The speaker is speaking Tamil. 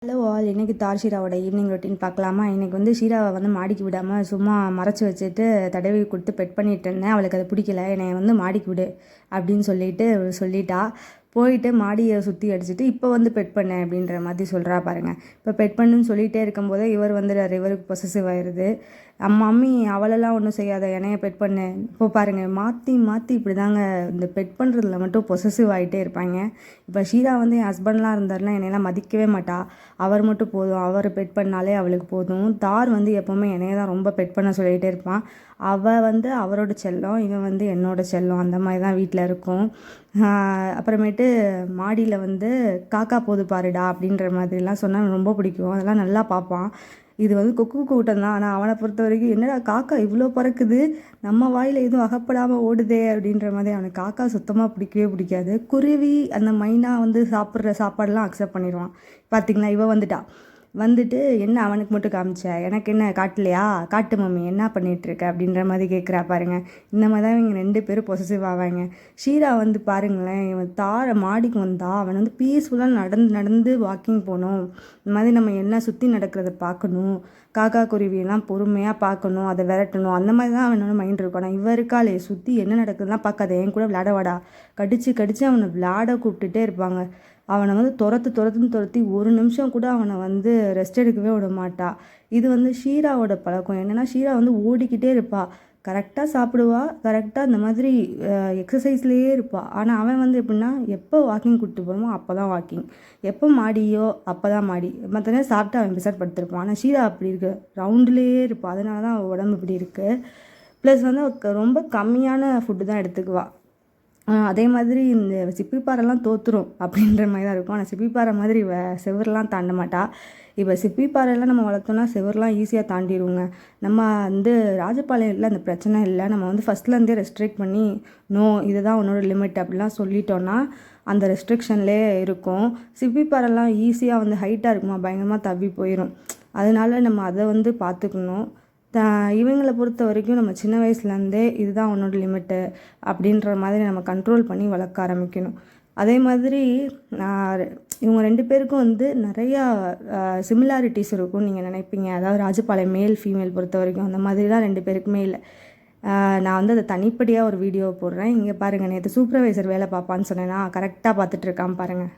ஹலோ ஆல், இன்னைக்கு தார் ஷீராவோட ஈவினிங் ரொட்டீன் பார்க்கலாமா? இன்னைக்கு வந்து ஷீராவை வந்து மாடிக்கு விடாமல் சும்மா மறைச்சி வச்சுட்டு தடவி கொடுத்து பெட் பண்ணிட்டு இருந்தேன். அவளுக்கு அது பிடிக்கல. என்னை வந்து மாடிக்கு விடு அப்படின்னு சொல்லிட்டா. போயிட்டு மாடியை சுற்றி அடிச்சுட்டு இப்போ வந்து பெட் பண்ணேன் அப்படின்ற மாதிரி சொல்கிறா பாருங்க. இப்போ பெட் பண்ணுன்னு சொல்லிகிட்டே இருக்கும்போதே இவர் வந்துடுறாரு. இவருக்கு பொசசிவ் ஆயிடுது. மம்மி அவளெல்லாம் ஒன்றும் செய்யாத, என்னைய பெட் பண்ணு. இப்போ பாருங்கள், மாற்றி மாற்றி இப்படி தாங்க இந்த பெட் பண்ணுறதுல மட்டும் பொசசிவ் ஆகிட்டே இருப்பாங்க. இப்போ ஷீரா வந்து என் ஹஸ்பண்ட்லாம் இருந்தாருன்னா என்னையெல்லாம் மதிக்கவே மாட்டா. அவர் மட்டும் போதும், அவர் பெட் பண்ணாலே அவளுக்கு போதும். தார் வந்து எப்போவுமே என்னைய தான் ரொம்ப பெட் பண்ண சொல்லிகிட்டே இருப்பான். அவள் வந்து அவரோட செல்லம், இவன் வந்து என்னோட செல்லம். அந்த மாதிரி தான் வீட்டில் இருக்கும். அப்புறமேட்டு மாடியில் வந்து காக்கா போது பாருடா அப்படின்ற மாதிரிலாம் சொன்னால் ரொம்ப பிடிக்கும். அதெல்லாம் நல்லா பார்ப்பான். இது வந்து கொக்கு கூட்டம் தான். ஆனால் அவனை பொறுத்த வரைக்கும் என்னடா காக்கா இவ்வளோ பறக்குது, நம்ம வாயில் எதுவும் அகப்படாமல் ஓடுதே அப்படின்ற மாதிரி. அவனுக்கு காக்கா சுத்தமாக பிடிக்கவே பிடிக்காது. குருவி அந்த மைனா வந்து சாப்பிட்ற சாப்பாடெல்லாம் அக்செப்ட் பண்ணிடுவான். பார்த்திங்களா, இவ வந்துட்டு என்ன அவனுக்கு மட்டும் காமிச்ச, எனக்கு என்ன காட்டலையா, காட்டு மம்மி என்ன பண்ணிகிட்ருக்க அப்படின்ற மாதிரி கேட்குறா பாருங்க. இந்த மாதிரி தான் இவங்க 2 பேரும் பொசசிவ் ஆவாங்க. ஷீரா வந்து பாருங்களேன், இவன் தார மாடிக்கு வந்தா அவன் வந்து பீஸ்ஃபுல்லாக நடந்து வாக்கிங் போகணும். இந்த மாதிரி நம்ம என்ன சுற்றி நடக்கிறத பார்க்கணும், காக்கா குருவியெல்லாம் பொறுமையாக பார்க்கணும், அதை விரட்டணும், அந்த மாதிரி தான் அவனோட மைண்ட் இருக்கும். ஆனால் இவ இருக்காளே, சுற்றி என்ன நடக்குதுலாம் பார்க்காத, என் கூட விளையாட வாடா, கடிச்சு அவனை விளையாட கூப்பிட்டுட்டே இருப்பாங்க. அவனை வந்து துரத்தி ஒரு நிமிஷம் கூட அவனை வந்து ரெஸ்ட் எடுக்கவே விட மாட்டா. இது வந்து ஷீராவோட பழக்கம். என்னென்னா, ஷீரா வந்து ஓடிக்கிட்டே இருப்பாள், கரெக்டாக சாப்பிடுவா, கரெக்டாக இந்த மாதிரி எக்ஸசைஸ்லேயே இருப்பாள். ஆனால் அவன் வந்து எப்படின்னா, எப்போ வாக்கிங் கூப்பிட்டு போகணுமோ அப்போ தான் வாக்கிங், எப்போ மாடியோ அப்போ தான் மாடி, மற்ற நேரம் சாப்பிட்டு அவன் பிசட் படுத்திருப்பான். ஆனால் ஷீரா அப்படி இருக்கு, ரவுண்ட்லேயே இருப்பாள். அதனால தான் அவள் உடம்பு இப்படி இருக்குது. ப்ளஸ் வந்து ரொம்ப கம்மியான ஃபுட்டு தான் எடுத்துக்குவாள். அதே மாதிரி இந்த சிப்பிப்பாறைலாம் தோற்றுரும் அப்படின்ற மாதிரி தான் இருக்கும். ஆனால் சிப்பிப்பாறை மாதிரி செவரெலாம் தாண்ட மாட்டா. இப்போ சிப்பிப்பாறையெல்லாம் நம்ம வளர்த்தோம்னா செவரெலாம் ஈஸியாக தாண்டிடுவோங்க. நம்ம வந்து ராஜபாளையத்தில் அந்த பிரச்சனை இல்லை. நம்ம வந்து ஃபஸ்ட்லேருந்தே ரெஸ்ட்ரிக்ட் பண்ணி நோ, இதுதான் உன்னோட லிமிட் அப்படிலாம் சொல்லிட்டோன்னா அந்த ரெஸ்ட்ரிக்ஷன்லேயே இருக்கும். சிப்பிப்பாறைலாம் ஈஸியாக வந்து ஹைட்டாக இருக்குமா, பயங்கரமாக தவி போயிடும். அதனால நம்ம அதை வந்து பார்த்துக்கணும். இவங்களை பொறுத்த வரைக்கும் நம்ம சின்ன வயசுலேருந்தே இதுதான் உன்னோட லிமிட்டு அப்படின்ற மாதிரி நம்ம கண்ட்ரோல் பண்ணி வளர்க்க ஆரம்பிக்கணும். அதே மாதிரி இவங்க 2 பேருக்கும் வந்து நிறையா சிமிலாரிட்டிஸ் இருக்கும்னு நீங்கள் நினைப்பீங்க. அதாவது ராஜபாளையம் மேல் ஃபீமேல் பொறுத்த வரைக்கும் அந்த மாதிரி தான் 2 பேருக்குமே இல்லை. நான் வந்து அதை தனிப்படியாக ஒரு வீடியோ போடுறேன். இங்கே பாருங்கள், நேற்று சூப்பர்வைசர் வேலை பார்ப்பான்னு சொன்னேன்னா கரெக்டாக பார்த்துட்ருக்கான் பாருங்கள்.